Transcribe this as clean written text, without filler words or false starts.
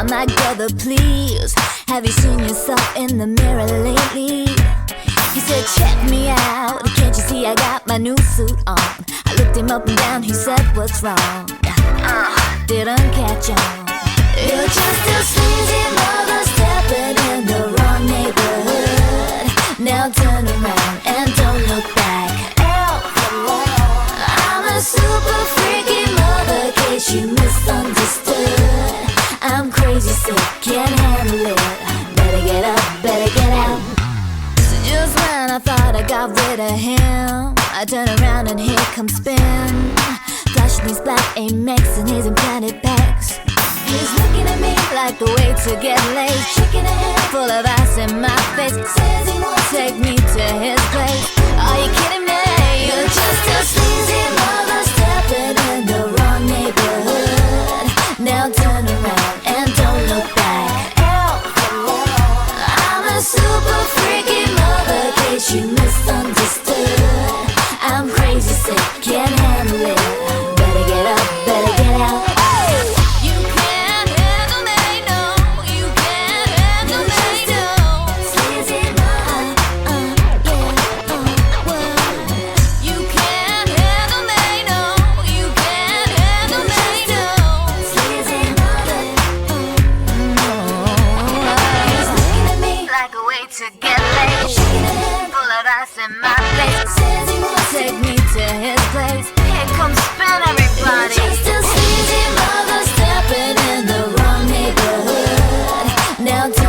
my brother, please. Have you seen yourself in the mirror lately? He said, check me out, can't you see I got my new suit on? I looked him up and down, he said, what's wrong? Didn't catch on. You're just a sleazy mother stepping in the wrong neighborhood. Now turn around and don't look back. I'm a super freaky mother, case you misunderstood. I'm crazy sick, can't handle it. Better get up, better get out. So just when I thought I got rid of him, I turn around and here comes Spin, flashing these black Amex and his implanted pecs. He's looking at me like a way to get laid, shaking a hand full of ice in my face. Says he won't take me to his place. Are you kidding me? You're just a sleazy mother stepping in the wrong neighborhood. Now turn around and don't look back. I'm a super freaky mother, case you misunderstood. I'm crazy sick, can't handle it. Better get up, better get out. To get laid, full of ice in my face. Says he won't take me